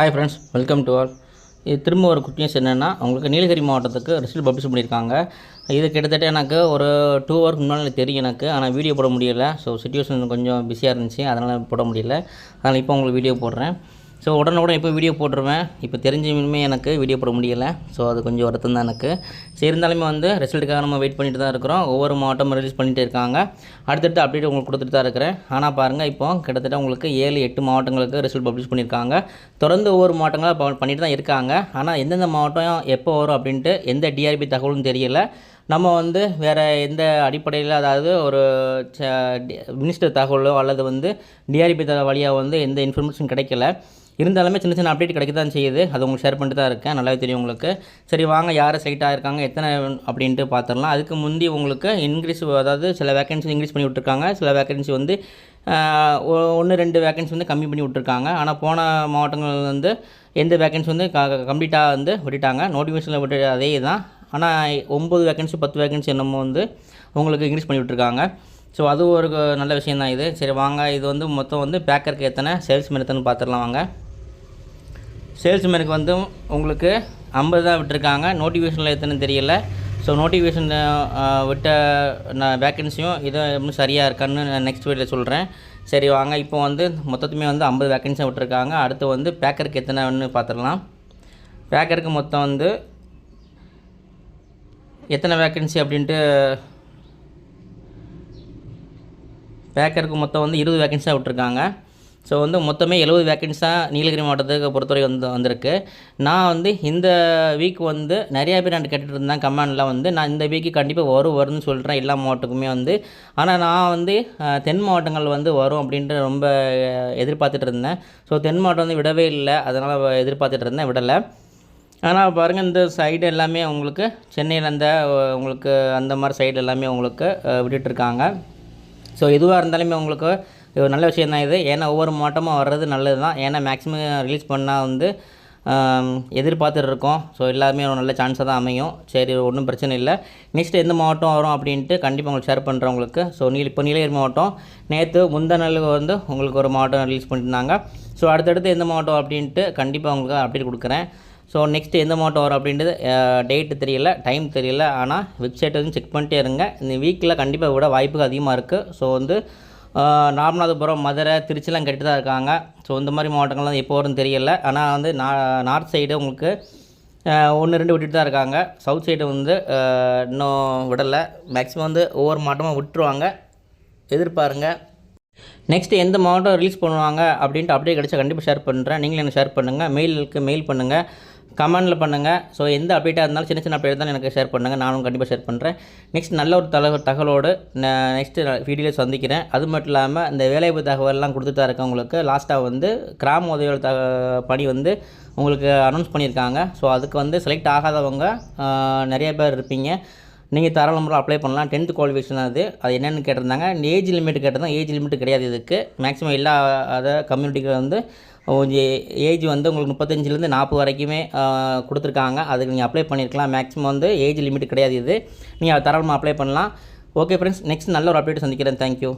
Hi friends, welcome to all. இது திரும்ப ஒரு குட் நியூஸ் என்னென்னா, உங்களுக்கு நீலகிரி மாவட்டத்துக்கு ரிசல்ட் பப்ளிஷ் பண்ணியிருக்காங்க. இது கிட்டத்தட்ட எனக்கு ஒரு 2 ஹவருக்கு முன்னாடி தெரியும் எனக்கு. ஆனால் வீடியோ போட முடியலை. ஸோ சிச்சுவேஷன் கொஞ்சம் பிஸியாக இருந்துச்சு, அதனால் போட முடியல. அதனால் இப்போ உங்களுக்கு வீடியோ போடுறேன். ஸோ உடனுக்குடன் இப்போ வீடியோ போட்டுருவேன். இப்போ தெரிஞ்சுமே எனக்கு வீடியோ போட முடியலை. ஸோ அது கொஞ்சம் வருத்தம் தான் எனக்கு. சரி, இருந்தாலுமே ரிசல்ட்டுக்காக நம்ம வெயிட் பண்ணிட்டு தான் இருக்கிறோம். ஒவ்வொரு மாவட்டமும் ரிலீஸ் பண்ணிகிட்டே இருக்காங்க. அடுத்தடுத்து அப்டேட் உங்களுக்கு கொடுத்துட்டு தான் இருக்கிறேன். ஆனால் பாருங்கள், இப்போ கிட்டத்தட்ட உங்களுக்கு 7-8 மாவட்டங்களுக்கு ரிசல்ட் பப்ளிஷ் பண்ணியிருக்காங்க. தொடர்ந்து ஒவ்வொரு மாவட்டங்களாக பண்ணிட்டு தான் இருக்காங்க. ஆனால் எந்தெந்த மாவட்டம் எப்போ வரும் அப்படின்ட்டு எந்த டிஆர்பி தகவலும் தெரியலை. நம்ம வேறு எந்த அடிப்படையில், அதாவது ஒரு மினிஸ்டர் தகவலோ அல்லது டிஆர்பி வழியாக எந்த இன்ஃபர்மேஷன் கிடைக்கல. இருந்தாலுமே சின்ன சின்ன அப்டேட் கிடைக்க தான் செய்யுது. அது உங்களுக்கு ஷேர் பண்ணிட்டு தான் இருக்கேன். நல்லாவே தெரியும் உங்களுக்கு. சரி, வாங்க யார் செலக்ட் ஆகிருக்காங்க, எத்தனை அப்படின்ட்டு பார்த்துடலாம். அதுக்கு முந்தி உங்களுக்கு அதாவது சில வேகன்சி இன்க்ரீஸ் பண்ணி விட்டுருக்காங்க. சில வேகன்சி 1-2 வேகன்சி கம்மி பண்ணி விட்டுருக்காங்க. ஆனால் போன மாவட்டங்கள் எந்த வேகன்சி கம்ப்ளீட்டாக விட்டுட்டாங்க. நோட்டிஃபிகேஷனில் விட்டு அதே தான். ஆனால் 9 வேகன்சி 10 வேகன்சி என்னமோ உங்களுக்கு இன்க்ரீஸ் பண்ணி விட்டுருக்காங்க. ஸோ அது ஒரு நல்ல விஷயம் தான் இது. சரி வாங்க, இது மொத்தம் பேக்கருக்கு எத்தனை, சேல்ஸ்மேன் எத்தனை பார்த்துடலாம் வாங்க. சேல்ஸ்மேனுக்கு உங்களுக்கு 50 தான் விட்டுருக்காங்க. நோட்டிஃபிகேஷனில் எத்தனை தெரியல. ஸோ நோட்டிஃபிகேஷன் விட்ட வேக்கன்சியும் இதை இன்னும் சரியாக இருக்கான்னு நெக்ஸ்ட் வீடியோவில் சொல்கிறேன். சரி வாங்க, இப்போ மொத்தத்துமே 50 வேக்கன்சியாக விட்டுருக்காங்க. அடுத்து பேக்கருக்கு எத்தனைன்னு பார்த்துடலாம். பேக்கருக்கு மொத்தம் எத்தனை வேக்கன்சி அப்படின்ட்டு, பேக்கருக்கு மொத்தம் 20 வேக்கன்ஸாக விட்டுருக்காங்க. ஸோ மொத்தமே 70 வேக்கன்ஸ் தான் நீலகிரி மாவட்டத்துக்கு பொறுத்தவரை வந்திருக்கு. நான் இந்த வீக் நிறையா பேர் நான் கேட்டுட்டு இருந்தேன் கமெண்டில். நான் இந்த வீக்கு கண்டிப்பாக வரும்னு சொல்கிறேன் எல்லா மாவட்டக்குமே. ஆனால் நான் தென் மாவட்டங்கள் வரும் அப்படின்ட்டு ரொம்ப எதிர்பார்த்துட்டு இருந்தேன். ஸோ தென் மாவட்டம் விடவே இல்லை. அதனால் எதிர்பார்த்துட்டு இருந்தேன், விடலை. ஆனால் பாருங்கள், இந்த சைடு எல்லாமே உங்களுக்கு சென்னையில் உங்களுக்கு அந்த மாதிரி சைடு எல்லாமே உங்களுக்கு விட்டுட்டுருக்காங்க. ஸோ எதுவாக இருந்தாலுமே உங்களுக்கு ஒரு நல்ல விஷயம் தான் இது. ஏன்னா ஒவ்வொரு மாவட்டமாக வர்றது நல்லது தான். ஏன்னா மேக்ஸிமம் ரிலீஸ் பண்ணால் எதிர்பார்த்துட்டு இருக்கோம். ஸோ எல்லாமே ஒரு நல்ல சான்ஸாக தான் அமையும். சரி, ஒன்றும் பிரச்சனை இல்லை. நெக்ஸ்ட் எந்த மாவட்டம் வரும் அப்படின்ட்டு கண்டிப்பாக உங்களுக்கு ஷேர் பண்ணுறேன் உங்களுக்கு. ஸோ இப்போ நீலகிரி மாவட்டம் நேற்று முந்தாநாள் உங்களுக்கு ஒரு மாவட்டம் ரிலீஸ் பண்ணியிருந்தாங்க. ஸோ அடுத்தடுத்து எந்த மாவட்டம் அப்படின்ட்டு கண்டிப்பாக உங்களுக்கு அப்டேட் கொடுக்குறேன். ஸோ நெக்ஸ்ட்டு எந்த மாவட்டம் வரும் அப்படின்றது டேட்டு தெரியல, டைம் தெரியல. ஆனால் வெப்சைட் செக் பண்ணிட்டே இருங்க. இந்த வீக்கில் கண்டிப்பாக விட வாய்ப்புகள் அதிகமாக இருக்குது. ஸோ ராமநாதபுரம், மதுரை, திருச்சிலாம் கெட்டு தான் இருக்காங்க. ஸோ இந்த மாதிரி மாவட்டங்கள்லாம் எப்போ வரும்னு தெரியல. ஆனால் நார்த் சைடு உங்களுக்கு 1-2 விட்டுட்டு தான் இருக்காங்க. சவுத் சைடு இன்னும் விடலை. மேக்ஸிமம் ஒவ்வொரு மாவட்டமாக விட்டுருவாங்க, எதிர்பாருங்க. நெக்ஸ்ட்டு எந்த மாவட்டம் ரிலீஸ் பண்ணுவாங்க அப்படின்ட்டு அப்டேட் கிடச்சா கண்டிப்பாக ஷேர் பண்ணுறேன். நீங்களும் எனக்கு ஷேர் பண்ணுங்கள். மெயில் பண்ணுங்கள், கமெண்டில் பண்ணுங்கள். ஸோ எந்த அப்டேட்டாக இருந்தாலும் சின்ன சின்ன அப்டேட் தான் எனக்கு ஷேர் பண்ணுங்கள். நானும் கண்டிப்பாக ஷேர் பண்ணுறேன். நெக்ஸ்ட் நல்ல ஒரு தகவலோடு நான் நெக்ஸ்ட்டு வீடியோவில் சந்திக்கிறேன். அது மட்டும் இல்லாமல் இந்த வேலைவாய்ப்பு தகவல்லாம் கொடுத்துட்டு தான் இருக்கேன் உங்களுக்கு. லாஸ்ட்டாக கிராம உதவியோட பணி உங்களுக்கு அனௌன்ஸ் பண்ணியிருக்காங்க. ஸோ அதுக்கு செலக்ட் ஆகாதவங்க நிறைய பேர் இருப்பீங்க. நீங்கள் தாராளமாக அப்ளை பண்ணலாம். 10th குவாலிஃபிகேஷன் அது என்னென்னு கேட்டிருந்தாங்க. ஏஜ் லிமிட் கேட்டிருந்தாங்க. ஏஜ் லிமிட் கிடையாது இதுக்கு. மேக்ஸிமம் எல்லா கம்யூனிட்டிக்கு ஏஜ் உங்களுக்கு 35லேருந்து 40 வரைக்குமே கொடுத்துருக்காங்க. அதுக்கு நீங்கள் அப்ளை பண்ணியிருக்கலாம். மேக்ஸிமம் ஏஜ் லிமிட் கிடையாது இது. நீங்கள் தாராளமாக அப்ளை பண்ணலாம். ஓகே ஃப்ரெண்ட்ஸ், நெக்ஸ்ட் நல்ல ஒரு அப்டேட் சந்திக்கிறேன். தேங்க்யூ.